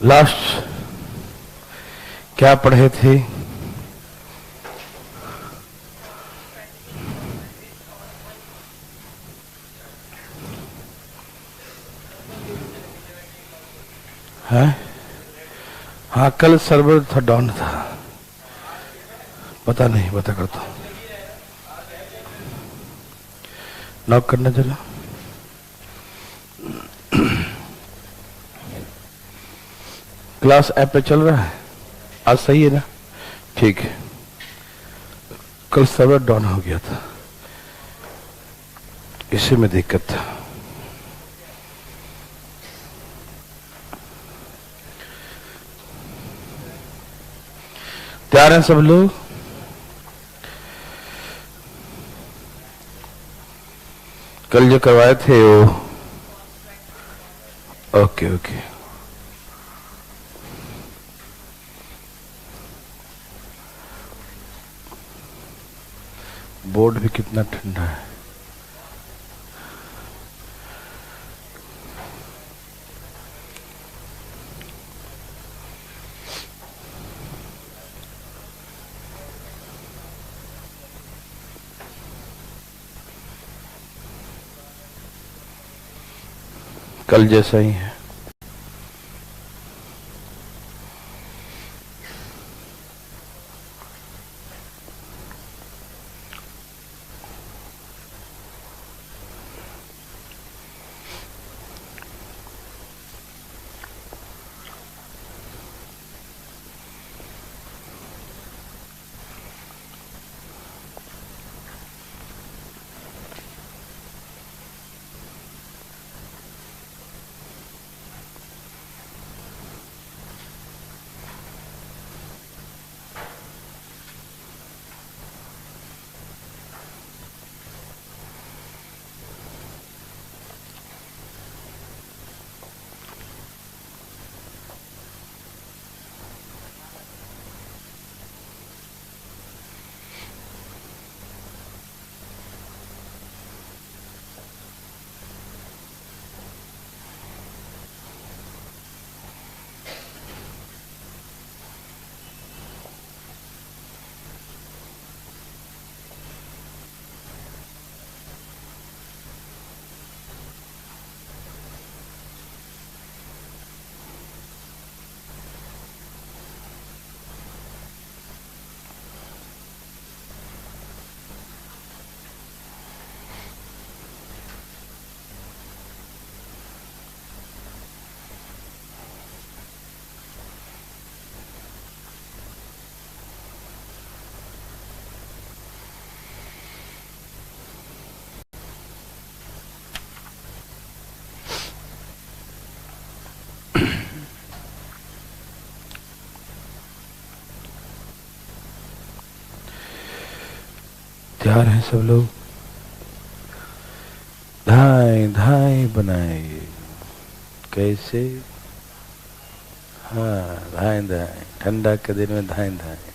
Last क्या पढ़े थे? है? हाँ, कल सर्वर था, डाउन था, पता नहीं, पता करता हूँ। लॉक करना जरा। क्लास ऐप पे चल रहा है आज? सही है ना? ठीक है। कल सर्वर डाउन हो गया था, इसी में दिक्कत था। तैयार हैं सब लोग? कल जो करवाए थे वो ओके ओके। बोर्ड भी कितना ठंडा है। कल जैसा ही है। तैयार हैं सब लोग? धाए धाए बनाए कैसे? हाँ, धाए धाए, ठंडा के दिन में धाए धाए।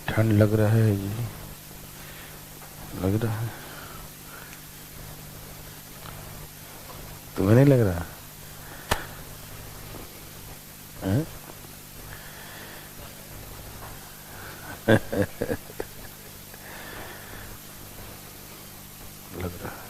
ठंड लग रहा है जी, लग रहा है? तुम्हें नहीं लग रहा? है? लग रहा है।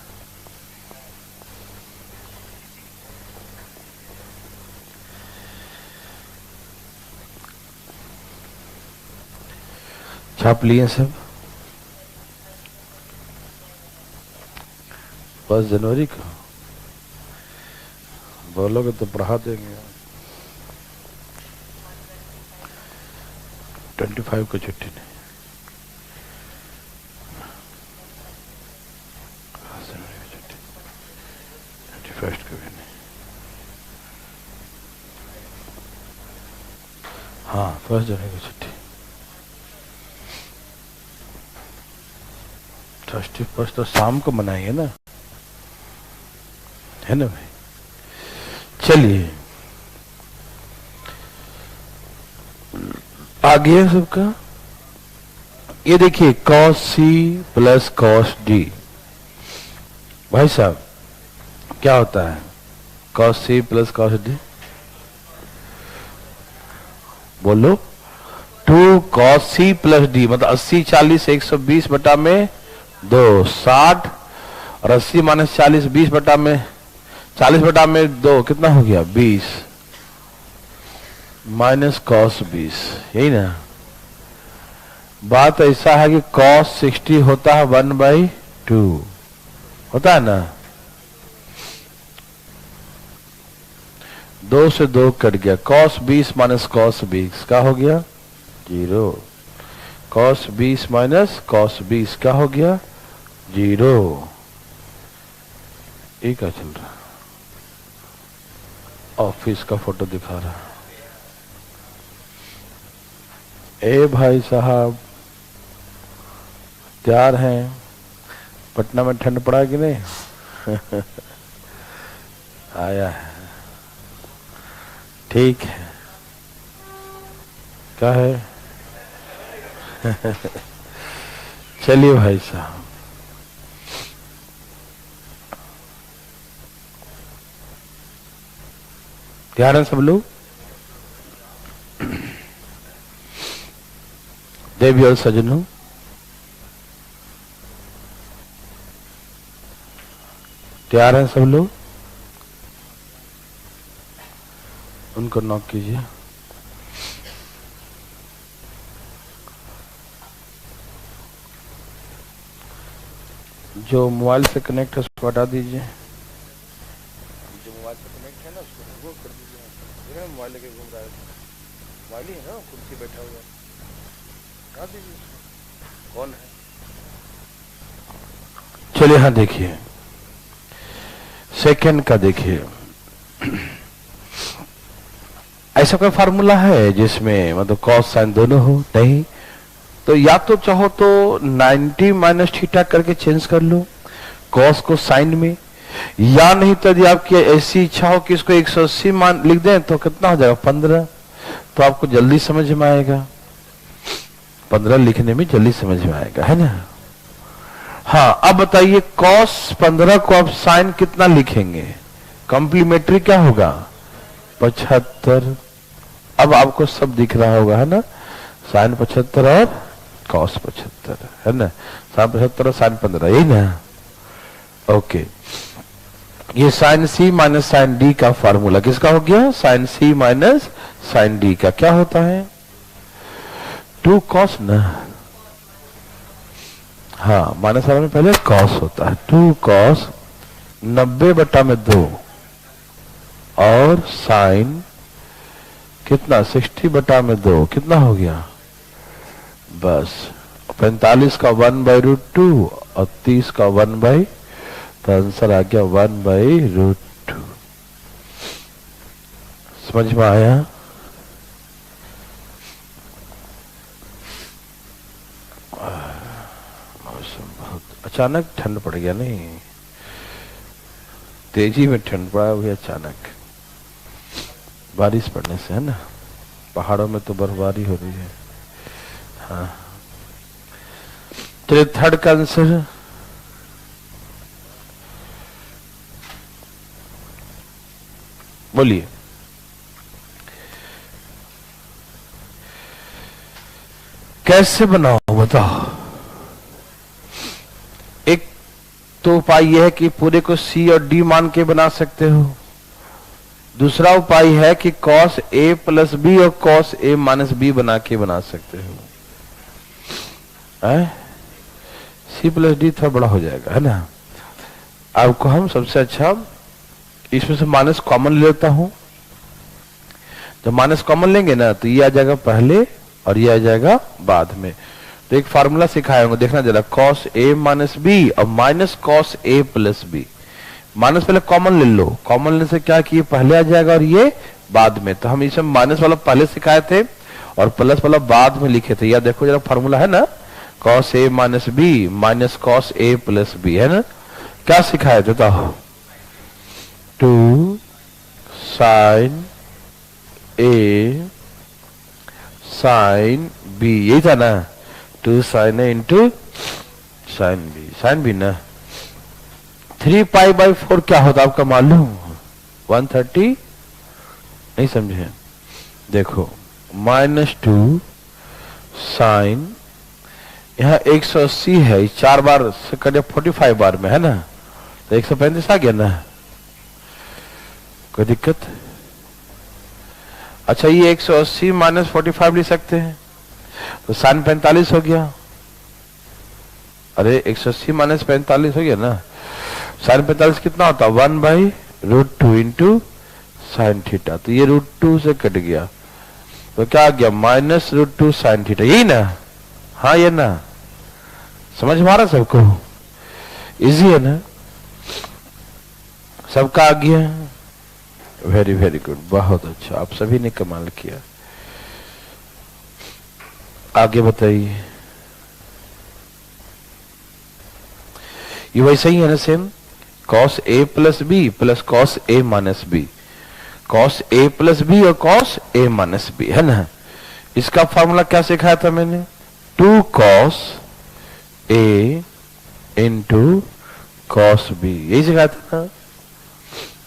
छाप लिए सब? 1 जनवरी को बोलोगे तो पढ़ा देंगे। 25 को छुट्टी नहीं। 21 को भी नहीं। हाँ, 1 जनवरी को छुट्टी। 31 तो शाम को मनाएंगे ना। है ना भाई। चलिए आगे है सबका। ये देखिए cos C plus cos D। भाई साहब क्या होता है cos C plus cos D? बोलो। 2 cos C प्लस D मतलब 80 40 120 बटा में 2 60 और 80 माइनस 40 20 बटा में 40 बटा में 2 कितना हो गया 20 माइनस cos 20। यही ना बात। ऐसा है कि cos 60 होता है 1/2 होता है ना। 2 से 2 कट गया। cos 20 माइनस cos 20 क्या हो गया 0। cos 20 माइनस cos 20 क्या हो गया 0। ये क्या चल रहा ऑफिस का फोटो दिखा रहा। ए भाई साहब तैयार हैं? पटना में ठंड पड़ा कि नहीं? आया है ठीक है। क्या है? चलिए भाई साहब तैयार हैं सब लोग? देवी और सजनों तैयार हैं सब लोग? उनको नॉक कीजिए। जो मोबाइल से कनेक्ट है उसको हटा दीजिए। जो मोबाइल से कनेक्ट है ना उसको रिमूव कर दीजिए। मोबाइल लेके घूम रहा है, मोबाइल ही है ना, कुर्सी बैठा हुआ हटा दीजिए उसको। कौन है? चलिए हाँ देखिए सेकंड का देखिए। ऐसा कोई फार्मूला है जिसमें मतलब कॉस साइन दोनों हो? नहीं। तो या तो चाहो तो 90 माइनस थीटा करके चेंज कर लो कॉस को साइन में, या नहीं तो यदि आपकी ऐसी इच्छा हो कि इसको 180 मान लिख दें तो कितना हो जाएगा 15। तो आपको जल्दी समझ में आएगा, 15 लिखने में जल्दी समझ में आएगा, है ना। हाँ अब बताइए कॉस 15 को आप साइन कितना लिखेंगे? कॉम्प्लीमेंट्री क्या होगा 75। अब आपको सब दिख रहा होगा, है ना। साइन 75 और कॉस 75, है ना। साइन 75 और साइन 15, यही ना। ओके ये sine C minus sine D का फार्मूला किसका हो गया? Sign C minus sine D का क्या होता है? 2 कॉस ना। हाँ माइनस वाला में पहले कॉस होता है। 2 कॉस 90 बटा में 2 और साइन कितना 60 बटा में 2 कितना हो गया? बस 45 का 1/√2 और 30 का 1/, तो आंसर आ गया 1/√2। समझ में आया? मौसम बहुत अचानक ठंड पड़ गया, नहीं तेजी में ठंड पड़ा हुई अचानक बारिश पड़ने से, है ना। पहाड़ों में तो बर्फबारी हो रही है। हाँ चलिए थर्ड का आंसर बोलिए। कैसे बनाओ बताओ। एक तो उपाय यह है कि पूरे को सी और डी मान के बना सकते हो। दूसरा उपाय है कि cos a प्लस बी और cos a माइनस बी बना के बना सकते हो। सी प्लस डी थोड़ा बड़ा हो जाएगा, है ना। आपको हम सबसे अच्छा इसमें से माइनस कॉमन ले लेता हूं। जब माइनस कॉमन लेंगे ना तो ये आ जाएगा पहले और ये आ जाएगा बाद में। तो एक फार्मूला सिखाया होगा, देखना जरा। cos a माइनस बी और minus cos a plus B. Minus पहले कॉमन ले लो, कॉमन लेने से क्या कि ये पहले आ जाएगा और ये बाद में। तो हम इसमें माइनस वाला पहले सिखाए थे और प्लस वाला बाद में लिखे थे। या देखो जरा फार्मूला है ना, cos a minus B minus cos a plus B, है ना। क्या सिखाए थे बताओ? Two sine A sine B, यही था ना, 2 sine A into sine B ना। 3π/4 क्या होता आपका मालूम? 130, नहीं समझे? देखो -2 साइन, यहाँ 180 है, 4 बार से कटे 45 बार में है ना, तो 135 आ गया ना, कोई दिक्कत? अच्छा ये 180 - 45 ले सकते हैं, तो साइन 45 हो गया। अरे 180 - 45 हो गया ना, साइन 45 कितना होता? 1/√2 इंटू साइन थीटा, तो ये √2 से कट गया, तो क्या आ गया? -√2 साइन थीटा, यही ना? हाँ ये ना, समझ में आ रहा सबको? इजी है ना, सबका आ गया। वेरी वेरी गुड, बहुत अच्छा, आप सभी ने कमाल किया। आगे बताइए। ये वैसे ही है ना same, cos a plus B plus cos a minus B, cos a plus B और cos a माइनस बी, है ना? इसका फॉर्मूला क्या सिखाया था मैंने? 2 cos a into cos b, यही सिखाया था ना।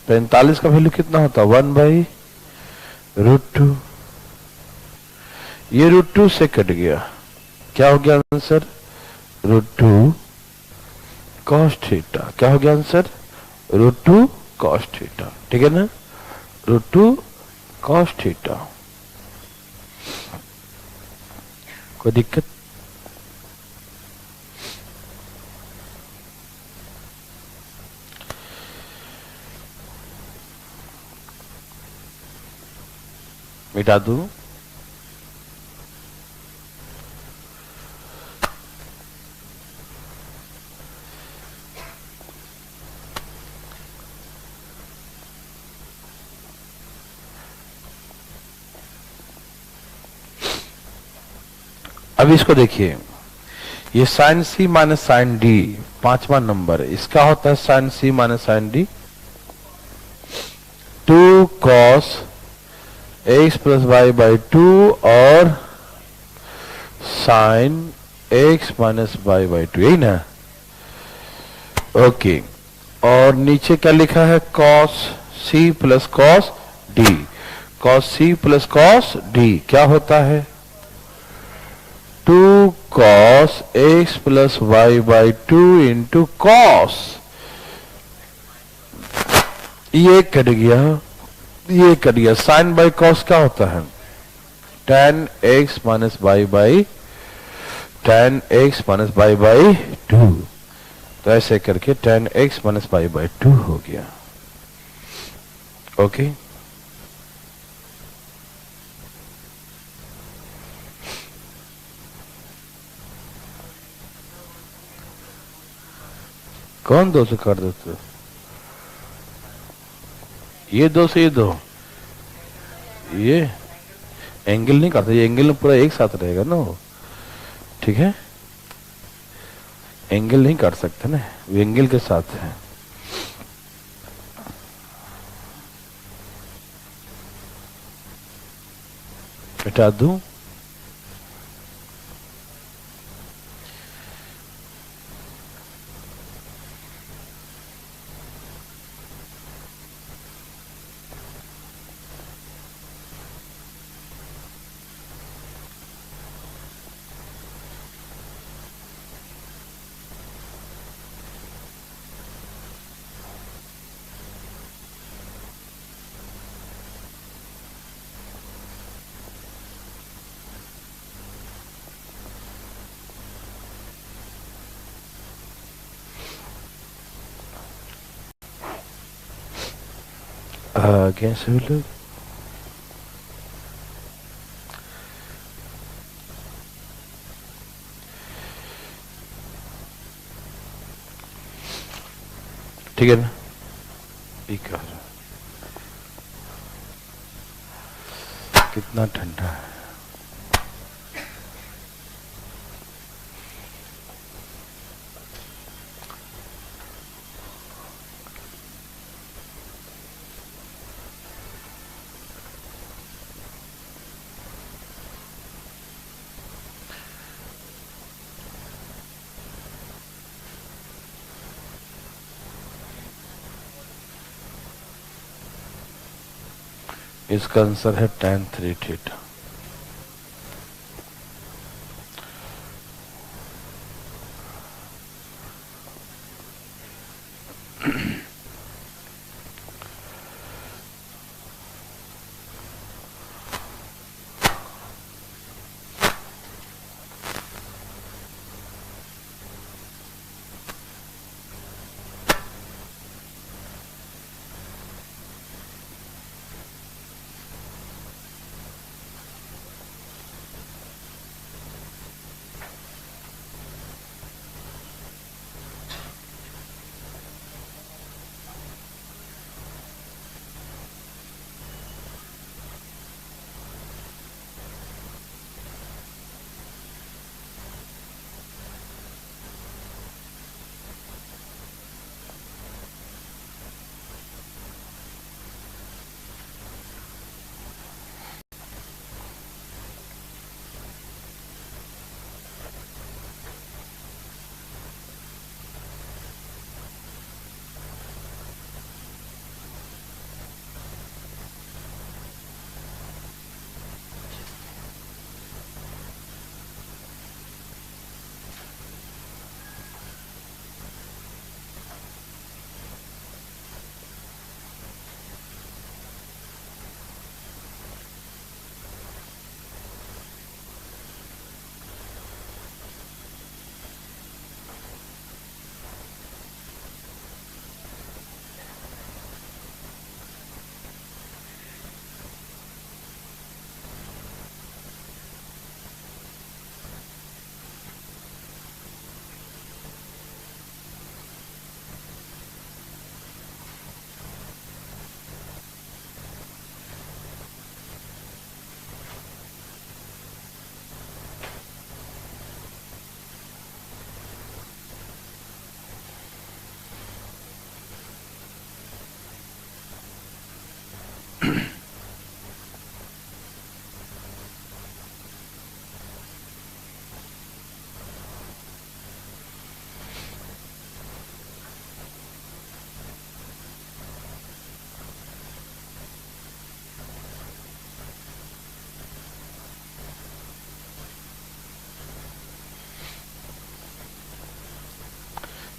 45 का वैल्यू कितना होता? 1/√2, ये √2 से कट गया, क्या हो गया आंसर? √2 cos theta. क्या हो गया आंसर? √2 cos थीटा, ठीक है ना? √2 cos थीटा, कोई दिक्कत? मिटा दूं? अब इसको देखिए, ये sine C minus sine D 5वां नंबर, इसका होता है sine C minus sine D 2 cos x plus Y by 2 और sine x minus Y by 2, यही ना? ओके, और नीचे क्या लिखा है? cos c plus cos d, cos c plus cos d क्या होता है? 2 cos x plus Y by 2 into cos, ये कट गया, ये कट गया। साइन बाई कॉस क्या होता है? tan x minus Y by tan x minus Y by 2, तो ऐसे करके tan x minus Y by 2 हो गया। ओके, कौन 2 से कर देते? ये 2 से ये 2, ये एंगल नहीं करता, ये एंगल पूरा एक साथ रहेगा ना, ठीक है? एंगल नहीं काट सकते ना, वो एंगल के साथ है। मिटा दूं? कैसे लोग? ठीक है ना? ठीक है, कितना ठंडा है। इसका आंसर है tan 3 थीटा।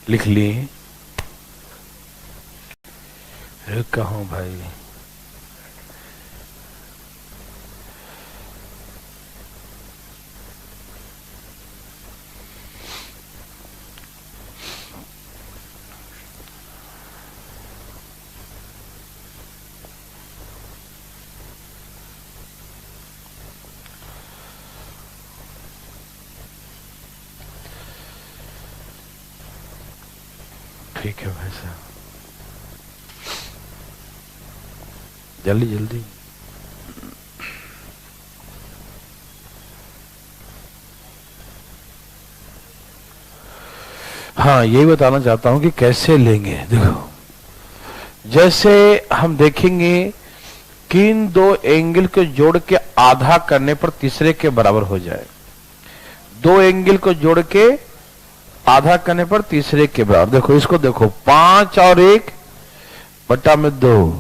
लिख लिए। कहाँ भाई, ठीक है भाई साहब, जल्दी जल्दी। हाँ, यही बताना चाहता हूं कि कैसे लेंगे। देखो, जैसे हम देखेंगे कि इन दो एंगल को जोड़ के आधा करने पर तीसरे के बराबर हो जाए। दो एंगल को जोड़ के आधा करने पर तीसरे के बराबर। देखो इसको, देखो 5 और 1 बटा में 2,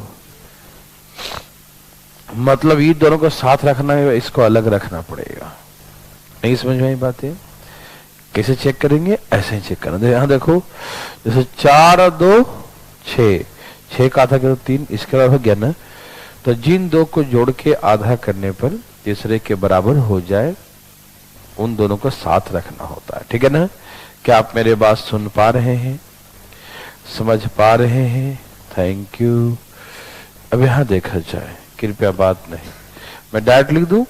मतलब ये दोनों को साथ रखना है, इसको अलग रखना पड़ेगा। नहीं समझ में आई बात है? कैसे चेक करेंगे? ऐसे ही चेक करना। यहां देखो, जैसे 4 और 2 6, 6 का आधा करो 3, इसके बाद हो गया ना। तो जिन दो को जोड़ के आधा करने पर तीसरे के बराबर हो जाए, उन दोनों को साथ रखना होता है। ठीक है ना? क्या आप मेरे बात सुन पा रहे हैं, समझ पा रहे हैं? Thank you. अब यहां देखा जाए, कृपया बात नहीं, मैं डायरेक्ट लिख दूं,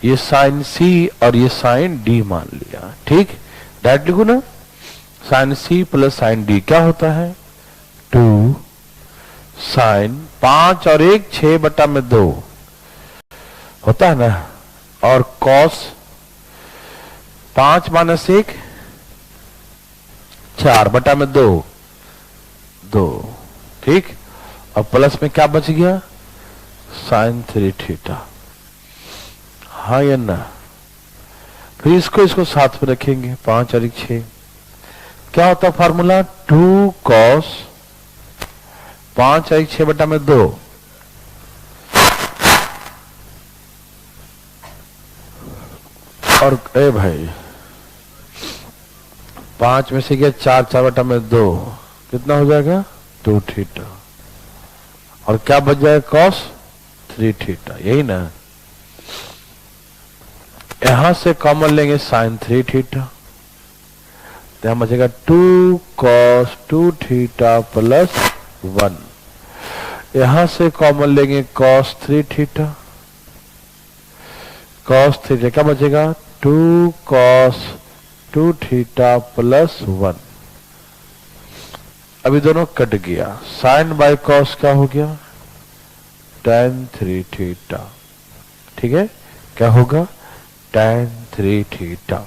ये साइन सी और ये साइन डी मान लिया। ठीक, डायरेक्ट लिखू ना, sine C plus sine D क्या होता है? 2 साइन 5 और 1 6 बटा में 2 होता है ना। और कॉस 5 माइनस 1 4 बटा में 2 2। ठीक, और प्लस में क्या बच गया? Sine 3 theta. हाँ या ना? फिर इसको साथ में रखेंगे, 5 और 1 6। क्या होता फार्मूला? 2 कॉस 5 और 1 6 बटा में 2 और ए भाई 5 में से गया 4, 4 बटा में 2, कितना हो जाएगा 2 थीटा। और क्या बच जाएगा कॉस 3 थीटा, यही ना। यहां से कॉमन लेंगे साइन 3 थीटा, तो यहां बचेगा 2 कॉस 2 थीटा प्लस 1। यहां से कॉमन लेंगे कॉस 3 थीटा, कॉस थीटा क्या बचेगा 2 कॉस 2 थीटा प्लस 1। अभी दोनों कट गया, साइन बाय कॉस क्या हो गया tan 3 थीटा। ठीक है, क्या होगा tan 3 थीटा।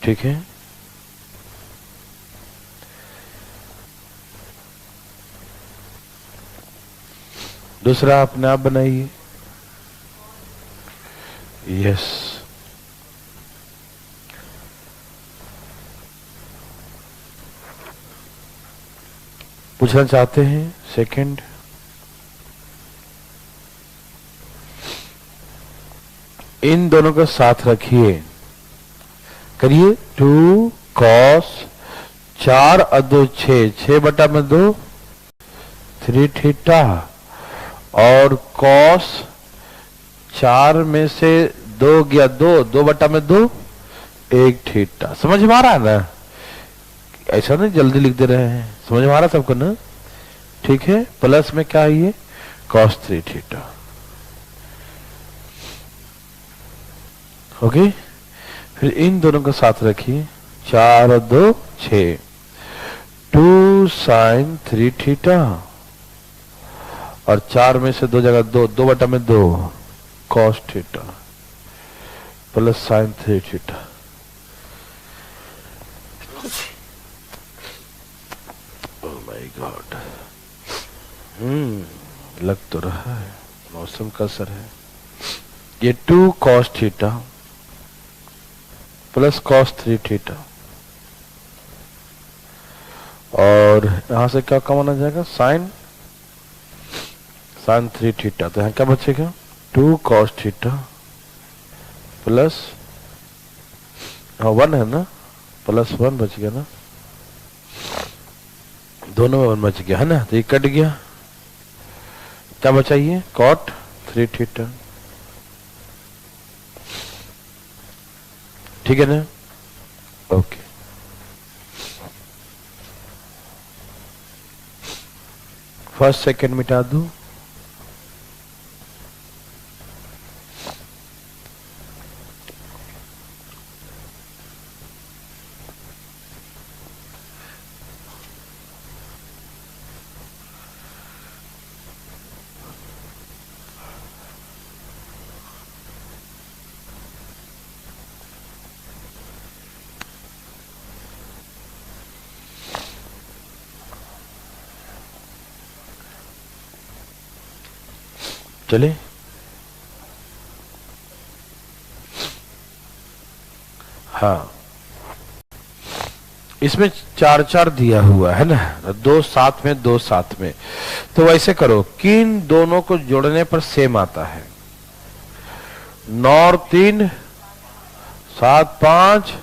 ठीक है, दूसरा अपने आप बनाइए। यस, पूछना चाहते हैं सेकंड। इन दोनों को साथ रखिए, करिए 2 कॉस 4 और 2 6, 6 बटा में 2 3 थीटा, और कॉस 4 में से 2 गया 2, 2 बटा में 2 1 थीटा। समझ में आ रहा है ना, ऐसा नहीं जल्दी लिख दे रहे हैं, समझ में आ रहा सबको ना। ठीक है, प्लस में क्या है ये कॉस 3 थीटा। ओके, फिर इन दोनों को साथ रखिए, 4 और 2 6, 2 साइन 3 थीटा, और 4 में से 2 जगह 2, 2 बटा में 2 cos theta plus sign 3 theta. Oh my God, लग तो रहा है मौसम का असर है। ये 2 cos theta plus cos 3 theta, और यहां से क्या कॉमन आ जाएगा साइन 3 थीटा। तो यहां क्या बचेगा 2 कॉस थीटा प्लस 1 है ना, प्लस 1 बच गया ना, दोनों में 1 बच गया है ना, तो ये कट गया। क्या बचा ये कॉट 3 थीटा। ठीक है ना, ओके। फर्स्ट सेकंड मिटा दो, चले। हाँ, इसमें 4 4 दिया हुआ है ना, 2 साथ में 2 साथ में, तो वैसे करो किन दोनों को जोड़ने पर सेम आता है। 9 और 3 7 5,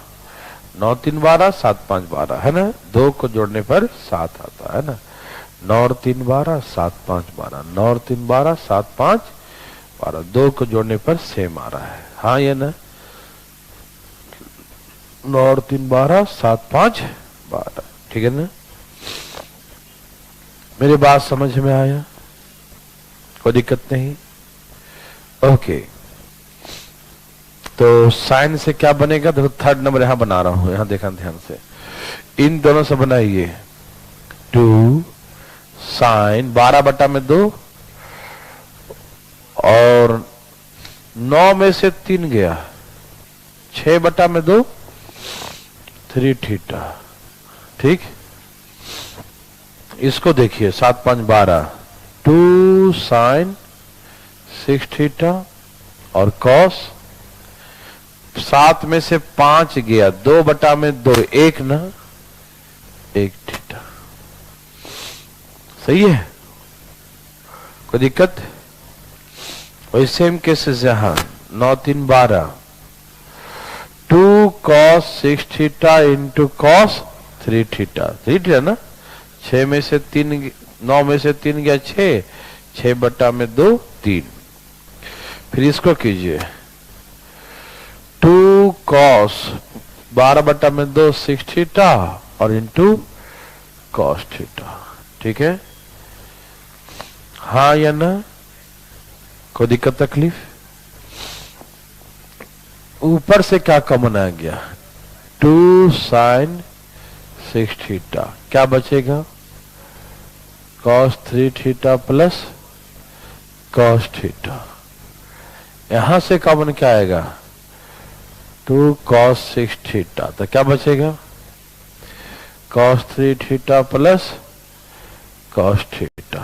9 3 12 7 5 12 है ना, 2 को जोड़ने पर 7 आता है ना। 9 और 3 12 7 5 12, 9 और 3 12 7 5 12, 2 को जोड़ने पर सेम आ रहा है। हाँ ये ना, 9 और 3 12 7 5 12, ठीक है ना। मेरी बात समझ में आया, कोई दिक्कत नहीं। ओके, तो साइन से क्या बनेगा, देखो थर्ड नंबर यहां बना रहा हूं, यहां देखा ध्यान से, इन दोनों से बनाइए 2 साइन 12 बटा में 2, और 9 में से 3 गया 6 बटा में 2 3 थीटा। ठीक, इसको देखिए 7 5 12, 2 साइन 6 थीटा, और कॉस 7 में से 5 गया 2 बटा में 2 1 ना, 1 थीटा। सही है, कोई दिक्कत। वही सेम केसेस यहां 9 3 12 2 cos 6 theta into cos 3 theta 3 theta ना 6 में से 3 9 में से 3 गया 6 6 बट्टा में 2 3 फिर इसको कीजिए 2 cos 12 बट्टा में 2 6 थीटा और इंटू cos थीटा। ठीक है हाँ या ना कोई दिक्कत तकलीफ? ऊपर से क्या कॉमन आ गया 2 sin 6 थीटा क्या बचेगा cos 3 theta plus cos theta. यहां से कॉमन क्या आएगा 2 cos 6 थीटा तो क्या बचेगा cos 3 theta plus cos theta.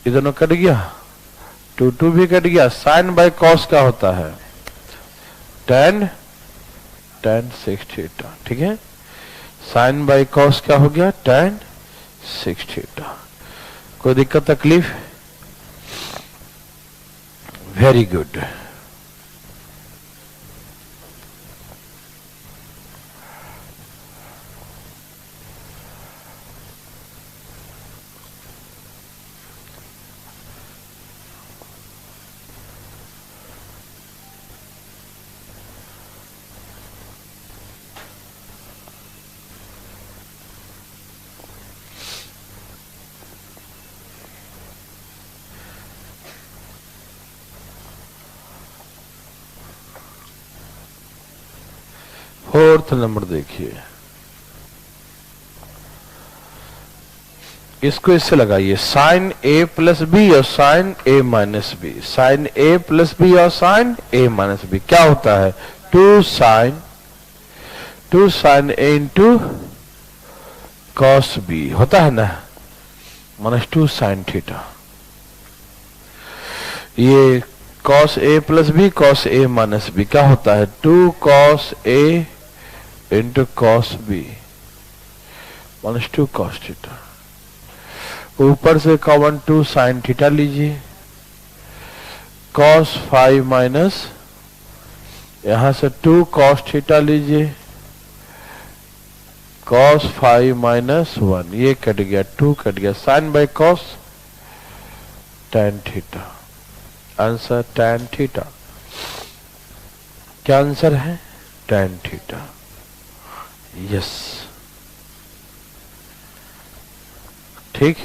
ये दोनों कट गया 2 2 भी कट गया। साइन बाय cos क्या होता है tan 6 थीटा। ठीक है साइन बाय cos क्या हो गया tan 6 थीटा। कोई दिक्कत तकलीफ? Very good. फोर्थ नंबर देखिए इसको इससे लगाइए साइन ए प्लस बी और sine A minus B. Sine A plus B और साइन ए माइनस बी क्या होता है 2 sine A into cos B होता है ना माइनस 2 साइन थीटा। ये cos A plus B cos A minus B क्या होता है 2 cos A into cos B minus 2 cos theta. ऊपर से कॉमन 2 साइन थीटा लीजिए कॉस 5 माइनस यहां से 2 कॉस थीटा लीजिए कॉस 5 माइनस 1 ये कट गया 2 कट गया sine by cos tan theta. Answer tan theta. क्या आंसर है tan थीटा। यस ठीक।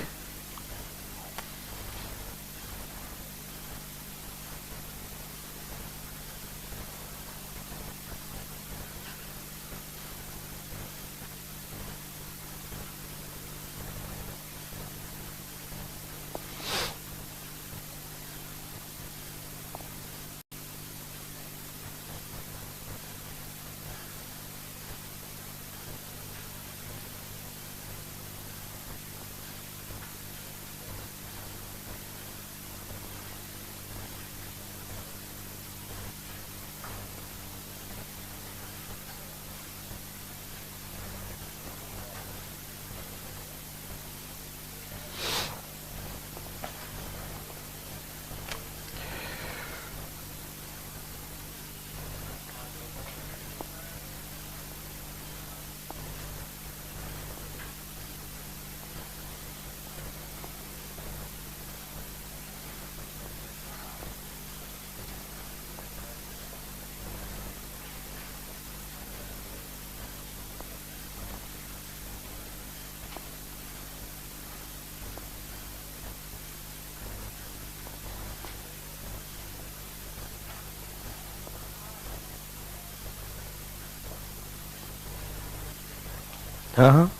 हाँ हाँ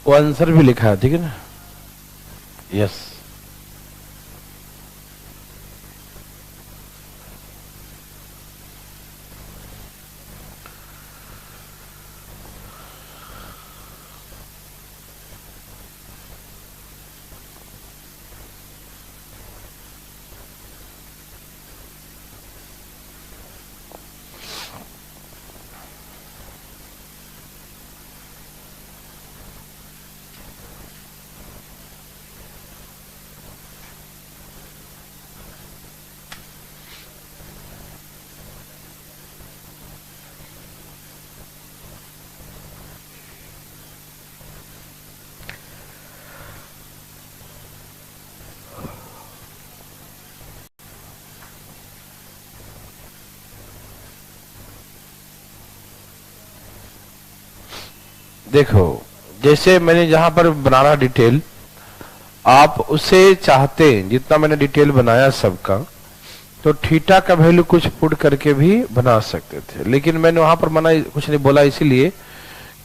वो आंसर भी लिखा है ठीक है ना। यस देखो जैसे मैंने जहां पर बना रहा डिटेल, आप उसे चाहते जितना मैंने डिटेल बनाया सबका, तो थीटा का वैल्यू कुछ पुट करके भी बना सकते थे, लेकिन मैंने वहां पर मना कुछ नहीं बोला इसीलिए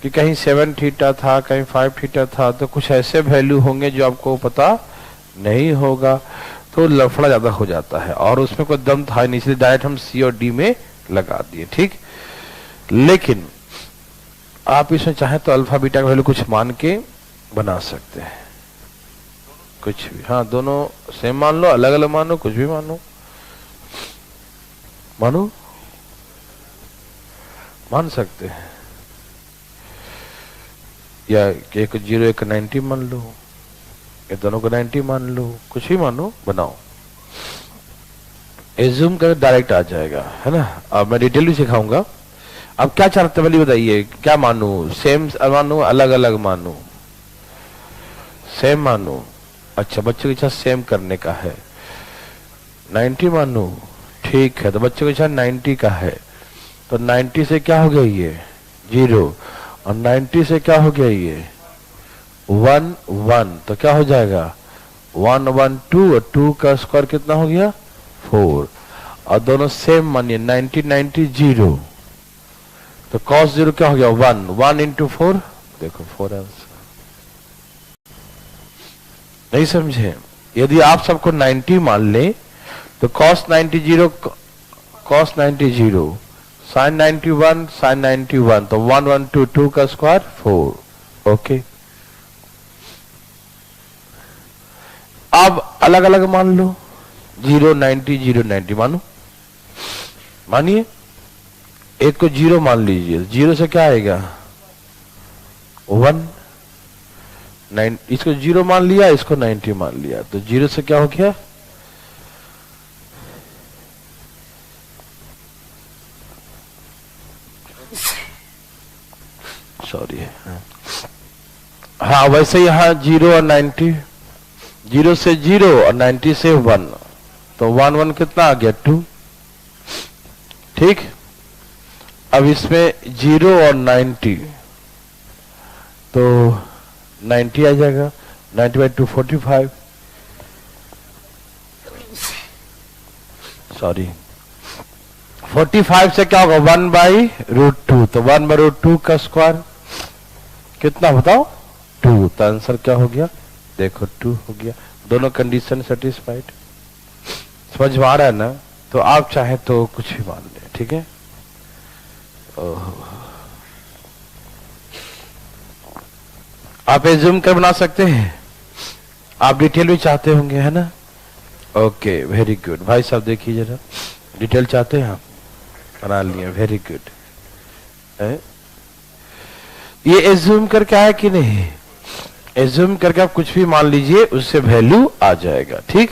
कि कहीं 7 थीटा था, कहीं 5 थीटा था, तो कुछ ऐसे वैल्यू होंगे जो आपको पता नहीं होगा, तो लफड़ा ज्यादा हो जाता है और उसमें कोई दम था नहीं, इसलिए डायरेक्ट हम सी और डी में लगा दिए। ठीक, लेकिन आप इसमें चाहे तो अल्फा बीटा का वैल्यू कुछ मान के बना सकते हैं, कुछ भी। हाँ, दोनों सेम मान लो, अलग अलग मानो, कुछ भी मानो, मानो मान सकते हैं, या एक 0 एक 90 मान लो, ये दोनों को 90 मान लो, कुछ भी मानो, बनाओ, एज्यूम कर डायरेक्ट आ जाएगा, है ना। अब मैं डिटेल भी सिखाऊंगा। अब क्या चाहते हैं बताइए, क्या मानू, सेम मानू, अलग अलग मानू, सेम मानू? अच्छा, बच्चों की इच्छा सेम करने का है, 90 मानू, ठीक है, तो बच्चों की इच्छा 90 का है, तो 90 से क्या हो गया ये 0, और 90 से क्या हो गया ये 1 1, तो क्या हो जाएगा 1 1 2, और 2 का स्क्वायर कितना हो गया 4, और दोनों सेम मानिए 90 90 0, तो cos 0 क्या हो गया 1 1 इंटू 4, देखो 4 आंसर। नहीं समझे? यदि आप सबको 90 मान ले तो cos 90 0 cos 90 0, sin 91 sin 91, तो 1 1 2 2 का स्क्वायर 4। ओके, अब अलग अलग मान लो, 0 90 0 90 मानो, मानिए, एक को 0 मान लीजिए, 0 से क्या आएगा 1, 9, इसको 0 मान लिया, इसको 90 मान लिया, तो 0 से क्या हो गया सॉरी, हाँ वैसे यहां 0 और 90, 0 से 0 और 90 से 1, तो 1 1 कितना आ गया 2। ठीक, अब इसमें 0 और 90, तो 90 आ जाएगा, 90 बाई 2 45, सॉरी 45 से क्या होगा 1 बाई रूट 2, तो 1 बाई रूट 2 का स्क्वायर कितना बताओ 2, तो आंसर क्या हो गया देखो 2 हो गया। दोनों कंडीशन सेटिस्फाइड, समझ में आ रहा है ना? तो आप चाहे तो कुछ भी मान लें, ठीक है। आप एज्यूम कर बना सकते हैं, आप डिटेल भी चाहते होंगे, है ना? Okay, very good. भाई साहब देखिए जरा, डिटेल चाहते हैं आप, बना लिए, वेरी गुड। ये एज्यूम करके आया कि नहीं? एज्यूम करके आप कुछ भी मान लीजिए, उससे वैल्यू आ जाएगा। ठीक,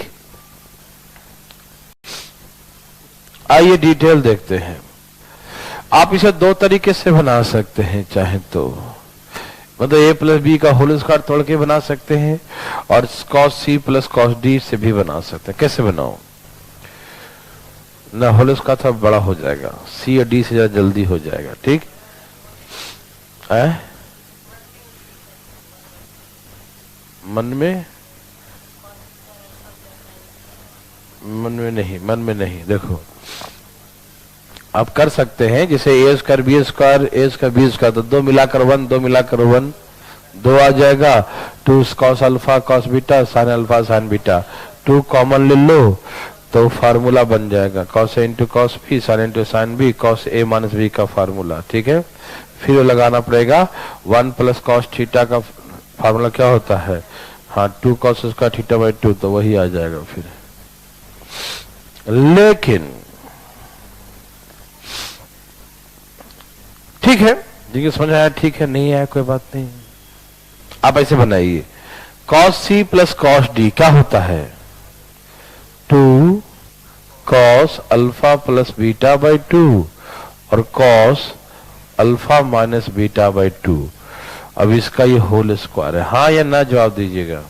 आइए डिटेल देखते हैं। आप इसे दो तरीके से बना सकते हैं, चाहे तो मतलब a प्लस बी का होल स्क्वायर तोड़ के बना सकते हैं, और cos c plus cos d से भी बना सकते हैं। कैसे बनाओ ना, होल स्क्वायर थोड़ा बड़ा हो जाएगा, c और d से ज्यादा जल्दी हो जाएगा। ठीक है, मन में नहीं, देखो आप कर सकते हैं, जैसे ए स्क्वायर बी स्क्वायर, ए स्क्वायर बी स्क्वायर, तो 2 मिलाकर 1, 2 मिलाकर 1, 2 आ जाएगा, 2 cos alpha cos beta sin alpha sin beta, 2 common ले लो तो फार्मूला बन जाएगा cos a into cos b sin into sin b cos a minus b का फार्मूला। ठीक है, फिर लगाना पड़ेगा 1 प्लस cos थीटा का फार्मूला क्या होता है, हाँ 2 cos स्क्वायर थीटा बाई 2, तो वही आ जाएगा फिर। लेकिन ठीक है, देखिए समझ आया? ठीक है, नहीं आया कोई बात नहीं, आप ऐसे बनाइए, cos c plus cos d क्या होता है 2 cos alpha plus beta by 2 और cos alpha minus beta by 2। अब इसका ये होल स्क्वायर है, हाँ या ना जवाब दीजिएगा,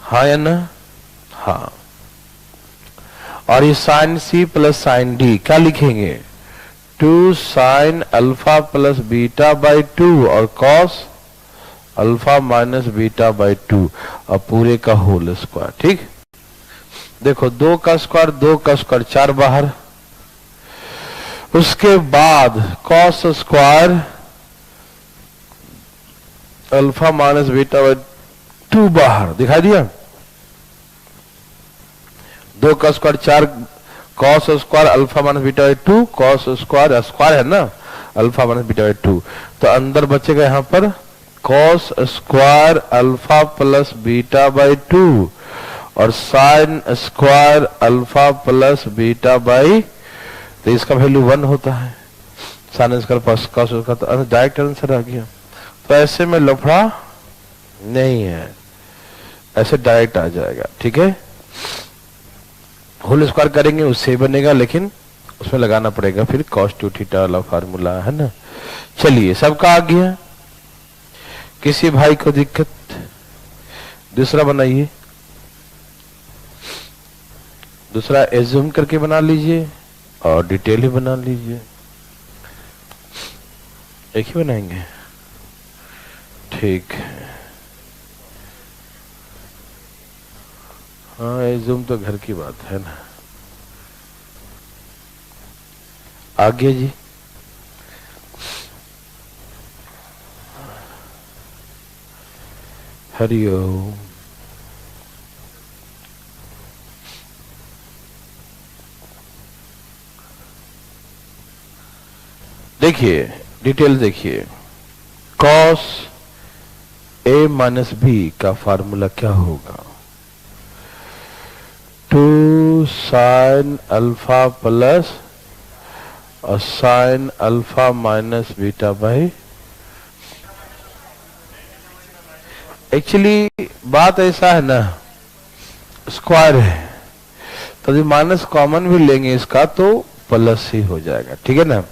हाँ या ना? हाँ। और ये sin c plus sin d क्या लिखेंगे 2 sine alpha plus beta by 2 और cos alpha minus beta by 2 और पूरे का होल स्क्वायर। ठीक, देखो 2 का स्क्वायर 2 का स्क्वायर 4 बाहर, उसके बाद cos square alpha minus beta by 2 बाहर, दिखाई दिया। 2 का square 4 cos square alpha minus beta by 2, cos square square है ना अल्फा माइनस बीटा बाई 2, तो अंदर बचेगा यहां पर cos square alpha plus beta by 2 और sine square alpha plus beta by, तो इसका वैल्यू 1 होता है। Sine square plus cos square, तो डायरेक्ट आंसर आ गया। तो ऐसे में लफड़ा नहीं है, ऐसे डायरेक्ट आ जाएगा। ठीक है, होल स्क्वायर करेंगे उससे बनेगा, लेकिन उसमें लगाना पड़ेगा फिर cos 2 थीटा वाला फार्मूला, है ना। चलिए, सबका आ गया, किसी भाई को दिक्कत? दूसरा बनाइए, दूसरा एज्यूम करके बना लीजिए और डिटेल ही बना लीजिए। एक ही बनाएंगे, ठीक है। हाँ, एज्यूम तो घर की बात है ना। आगे जी, हरिओम। देखिए, डिटेल देखिए, कॉस ए माइनस बी का फार्मूला क्या होगा? 2 साइन अल्फा प्लस और sine alpha minus beta by. Actually बात ऐसा है ना, स्क्वायर है तो यदि माइनस कॉमन भी लेंगे इसका तो प्लस ही हो जाएगा। ठीक है ना।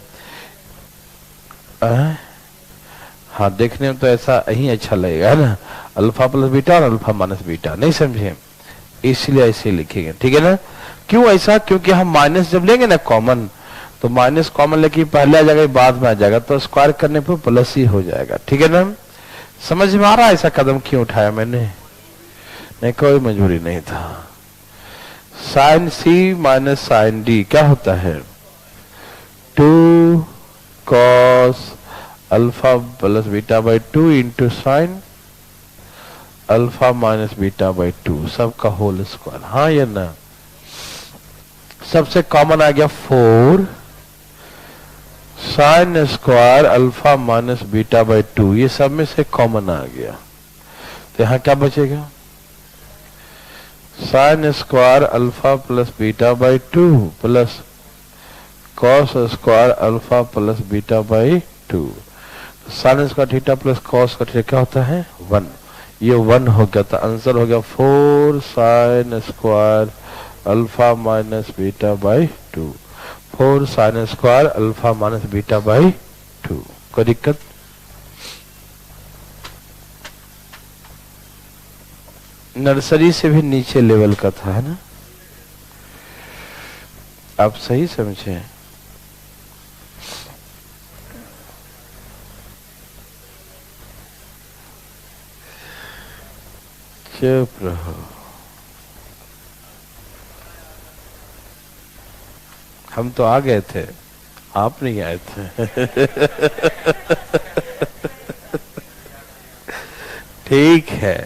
हाँ, देखने में तो ऐसा ही अच्छा लगेगा, है ना, अल्फा प्लस बीटा और अल्फा माइनस बीटा। नहीं समझे, इसलिए ऐसे लिखेंगे। ठीक है ना। क्यों ऐसा? क्योंकि हम माइनस जब लेंगे ना कॉमन, तो माइनस कॉमन लेके पहले आ जाएगा बाद में आ जाएगा, तो स्क्वायर करने पर प्लस ही हो जाएगा। ठीक है ना। समझ में आ रहा है ऐसा कदम क्यों उठाया मैंने? नहीं, कोई मजबूरी नहीं था। Sign C minus sine D क्या होता है? 2 cos alpha plus beta by 2 into sine alpha minus beta by 2 सबका होल स्क्वायर। हाँ या ना। सबसे कॉमन आ गया 4 sine square alpha minus beta by 2, ये सब में से कॉमन आ गया, तो यहां क्या बचेगा? Sine square alpha plus beta by 2 plus cos square alpha plus beta by 2। Sine square theta plus cos का थीटा क्या होता है? 1। ये 1 हो गया, तो आंसर हो गया 4 sine square alpha minus beta by 2। 4 sine square alpha minus beta by 2। कोई दिक्कत? नर्सरी से भी नीचे लेवल का था, है ना। आप सही समझे। चुप रहो, हम तो आ गए थे, आप नहीं आए थे। ठीक है,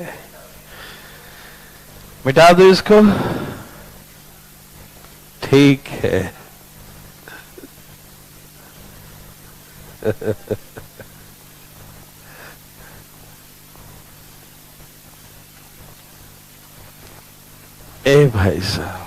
मिटा दो इसको। ठीक है। ए भाई साहब,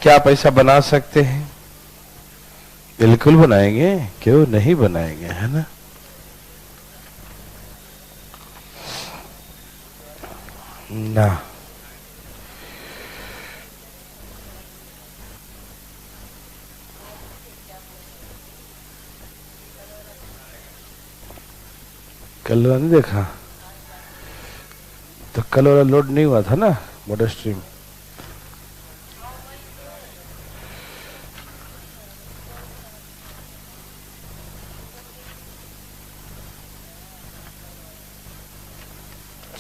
क्या पैसा बना सकते हैं? बिल्कुल बनाएंगे, क्यों नहीं बनाएंगे, है ना। ना कल वाला नहीं देखा, तो कल वाला लोड नहीं हुआ था ना मोटर स्ट्रीम।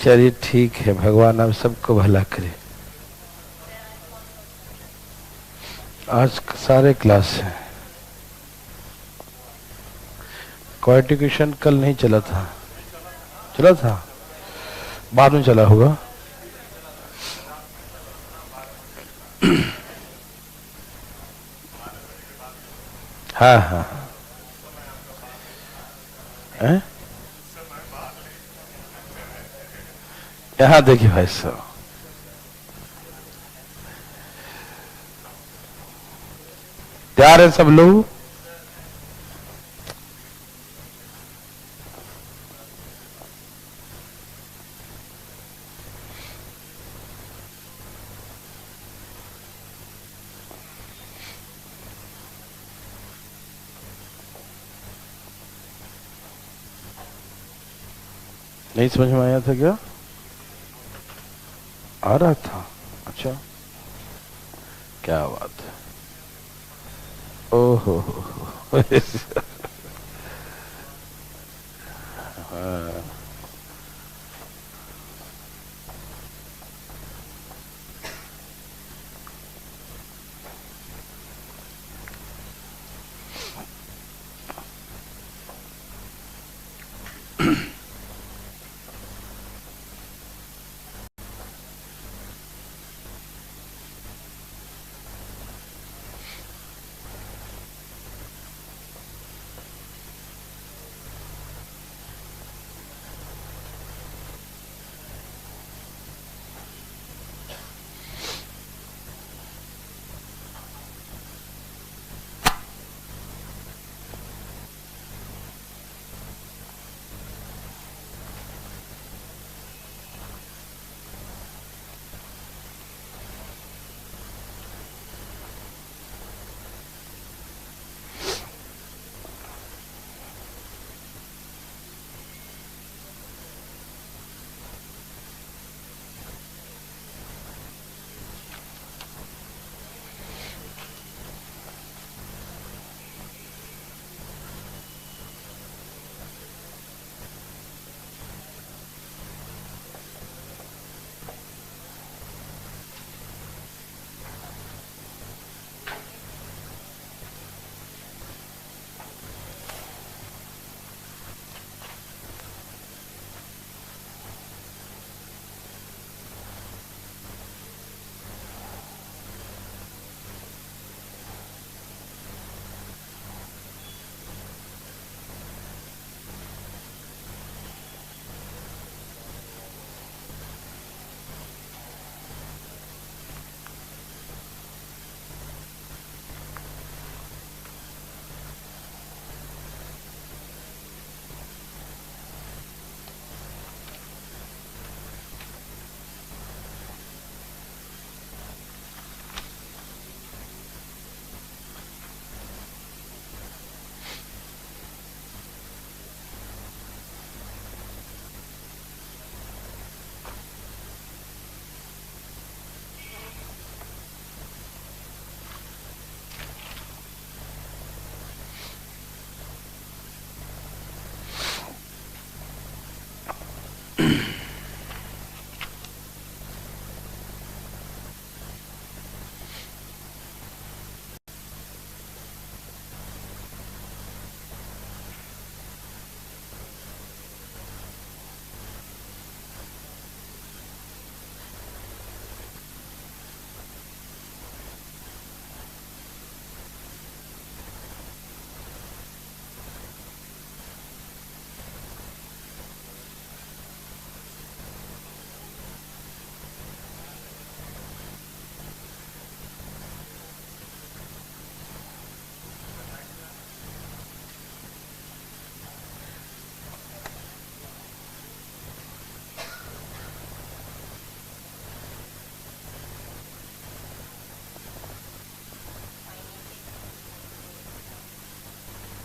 चलिए ठीक है, भगवान आप सबको भला करे। आज सारे क्लास हैं, क्वालिफिकेशन कल नहीं चला था, चला था बाद में चला होगा। हाँ हाँ हैं? यहाँ देखिए भाई साहब, तैयार है सब लोग? नहीं समझ में आया था क्या? आ रहा था, अच्छा क्या बात है। ओहो हाँ।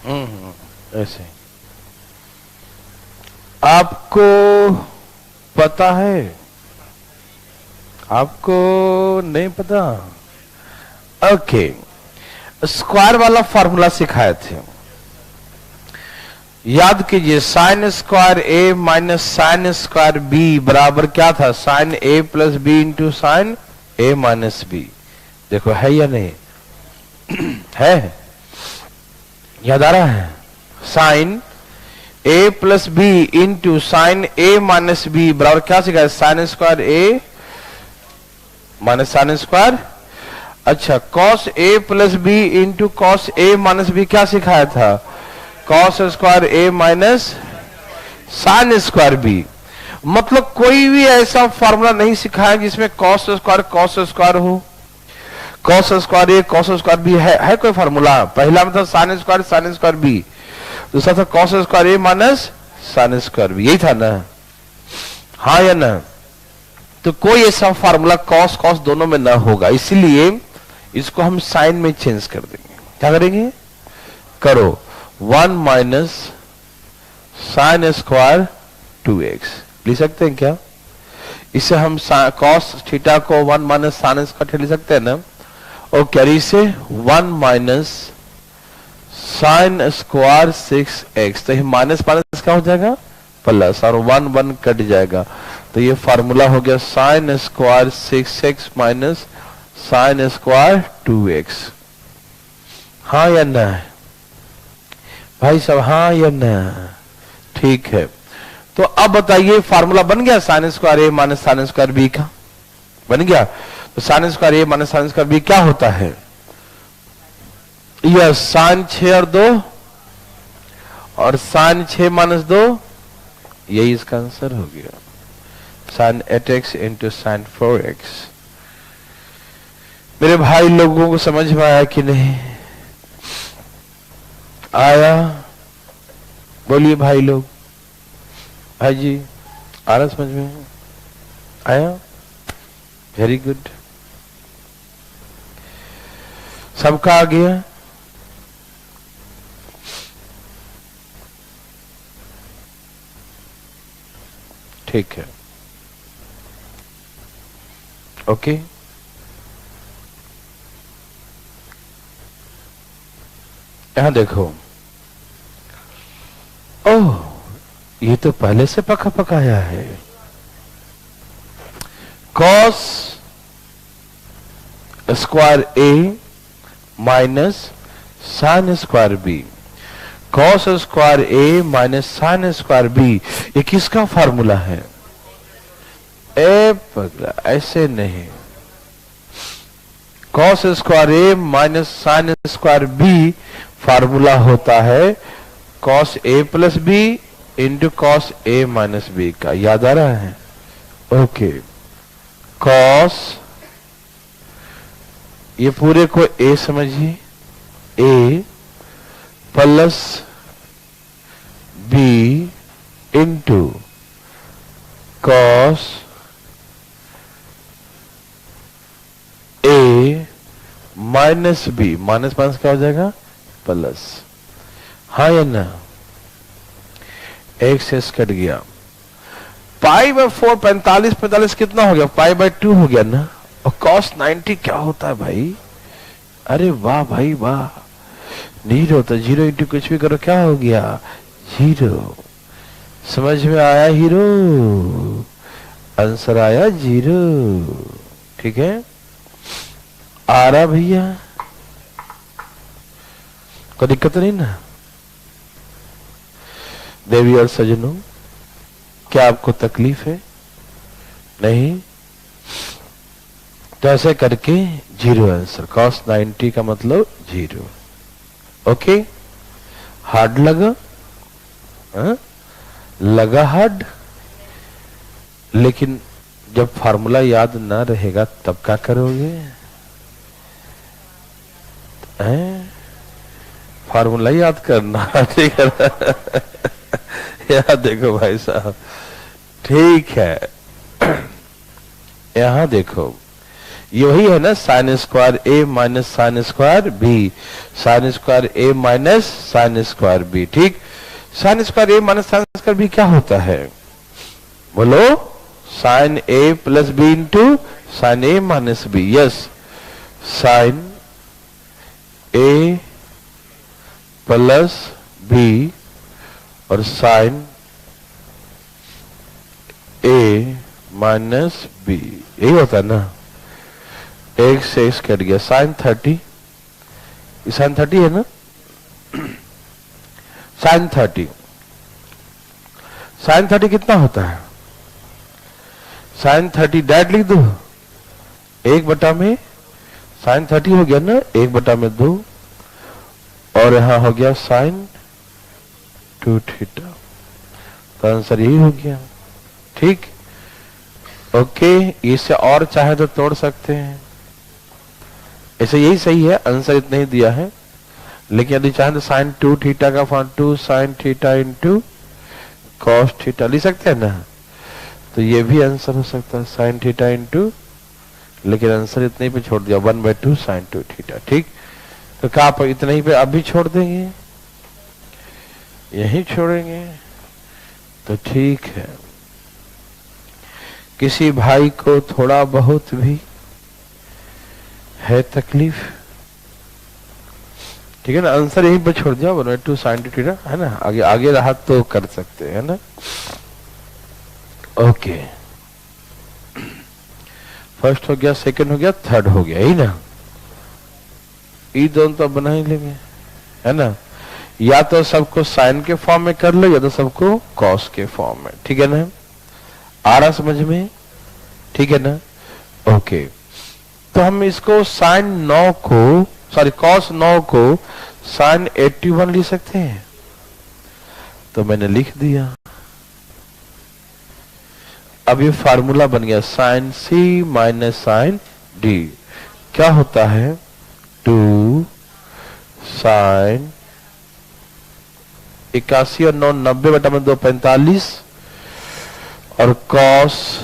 ऐसे आपको पता है, आपको नहीं पता? ओके, स्क्वायर वाला फॉर्मूला सिखाए थे, याद कीजिए। Sign square A minus sine square B बराबर क्या था? Sign A plus B into sine A minus B. देखो है या नहीं? है, याद आ रहा है? Sign A plus B into sine A minus B बराबर क्या सिखाया? Sign square A minus sine square. अच्छा, cos A plus B into cos A minus B क्या सिखाया था? Cos square A minus sine square B. मतलब कोई भी ऐसा फॉर्मूला नहीं सिखाया जिसमें कॉस स्क्वायर हो। कॉस स्क्वायर ए कॉस स्क्वायर बी है कोई फॉर्मूला? पहला में था साइन स्क्वायर बी, दूसरा था cos square A minus sine square B, यही था ना? हाँ या ना? तो कोई ऐसा फॉर्मूला कॉस कॉस दोनों में ना होगा, इसीलिए इसको हम साइन में चेंज कर देंगे। क्या करेंगे? करो 1 माइनस साइन स्क्वायर 2x लिख सकते हैं क्या? इसे हम कॉस थीटा को 1 माइनस साइन स्क्वायर लिख सकते हैं ना? और कैरी से 1 माइनस साइन स्क्वायर 6x, तो ये माइनस माइनस क्या हो जाएगा? प्लस, और 1 1 कट जाएगा, तो ये फार्मूला हो गया sine square 6x minus sine square 2x। हाँ या ना भाई साहब? हाँ या ना? ठीक है, तो अब बताइए फार्मूला बन गया sign square A minus sine square B का? बन गया। तो sign square A minus sine square B क्या होता है? यह साइन 6 और 2 और साइन 6 माइनस 2, यही इसका आंसर हो गया। Sine 8x into sine 4x। मेरे भाई लोगों को समझ में आया कि नहीं आया? बोलिए भाई लोग। भाई जी, आ रहा समझ में? आया? वेरी गुड, सबका आ गया? ठीक है, ओके। यहां देखो, ओह ये तो पहले से पका पकाया है। Cos square A minus sine square B, cos square A minus sine square B, ये किसका फार्मूला है? ए पगला, ऐसे नहीं। Cos square A minus sine square B formula होता है cos A plus B into cos A minus B का। याद आ रहा है? ओके, कॉस, ये पूरे को ए समझिए, ए plus B into cos A minus B, minus minus क्या हो जाएगा? प्लस। हाँ या ना? एक से कट गया, पाई बाय 4 45 कितना हो गया? पाई बाय 2 हो गया ना? और कॉस 90 क्या होता है भाई? अरे वाह भाई वाह, जीरो, तो जीरो इंटू कुछ भी करो क्या हो गया? जीरो। समझ में आया हीरो? आंसर आया जीरो। ठीक है, आ रहा भैया? कोई दिक्कत नहीं ना? देवी और सजनों, क्या आपको तकलीफ है? नहीं? तो ऐसे करके जीरो आंसर। कॉस 90 का मतलब जीरो। ओके, हार्ड लगा? लगा हार्ड? लेकिन जब फार्मूला याद ना रहेगा तब क्या करोगे? फार्मूला याद करना, ठीक है? यहां देखो भाई साहब, ठीक है, यहां देखो, ये वही है ना, sine square A minus sine square B, sine square A minus sine square B. ठीक, sine square A minus sine square B क्या होता है? बोलो, sine A plus B into sine A minus B. Yes, sine A plus B और sine A minus B, यही होता है ना। एक से एक्स कट गया, साइन 30, साइन 30 है ना, साइन 30, साइन 30 कितना होता है? साइन 30 डायरेक्ट लिख दो, 1/में साइन 30 हो गया ना, 1/2, और यहां हो गया साइन 2 थीटा। तो आंसर यही हो गया। ठीक, ओके। इससे और चाहे तो तोड़ सकते हैं, ऐसे यही सही है, आंसर इतना ही दिया है। लेकिन यदि चाहे तो साइन 2 थीटा का form 2 sine theta into cos theta लिख सकते हैं ना, तो ये भी आंसर हो सकता है, साइन थीटा इंटू, लेकिन आंसर इतने पे छोड़ दिया, 1/2 साइन 2 थीटा। ठीक, तो क्या आप इतने ही पे अभी छोड़ देंगे? यही छोड़ेंगे तो ठीक है। किसी भाई को थोड़ा बहुत भी है तकलीफ, ठीक है ना, आंसर यही पर छोड़ दिया, 1/2 साइन 2 थीटा, है ना। आगे आगे रहा तो कर सकते हैं ना। ओके, फर्स्ट हो गया, सेकंड हो गया, थर्ड हो गया, यही ना। ये दोनों तो बना ही लेंगे, है ना। या तो सबको साइन के फॉर्म में कर लो, या तो सबको कॉस के फॉर्म में, ठीक है ना। आ रहा समझ में? ठीक है ना। ओके, तो हम इसको साइन 9 को, सॉरी कॉस 9 को साइन 81 लिख सकते हैं, तो मैंने लिख दिया। अब ये फार्मूला बन गया, sign C minus sine D क्या होता है? 2 साइन 81 और 9 90/2 45, और कॉस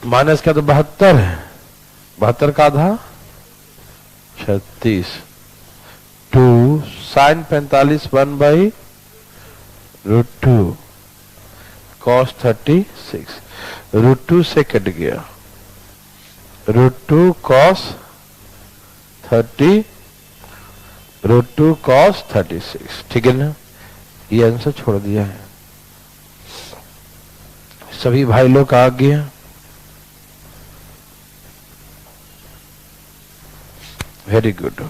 माइनस क्या, तो 72 है, 72 का आधा 36, 2 साइन 45 1/√2 कॉस 36, √2 से कट गया, √2 कॉस 30, √2 कॉस 36, ठीक है ना। ये आंसर छोड़ दिया है। सभी भाई लोग आ गया, वेरी गुड।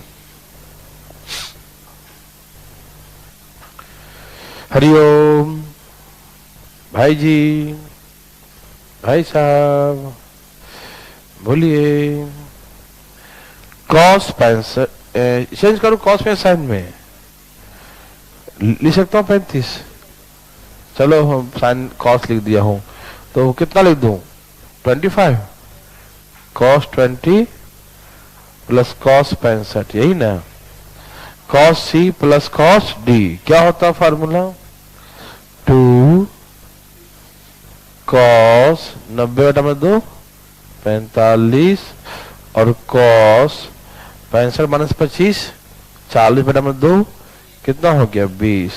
हरिओम भाई जी, भाई साहब बोलिए। कॉस 65 चेंज करो, कॉस में साइन में लिख सकता हूँ 35, चलो हम साइन कॉस लिख दिया हूं, तो कितना लिख दूं? 25 कॉस 20 प्लस कॉस 65, यही ना। Cos C plus cos D क्या होता है फार्मूला? 2 कॉस 90/2 45, और कॉस 65 माइनस 25 40/2 कितना हो गया? 20,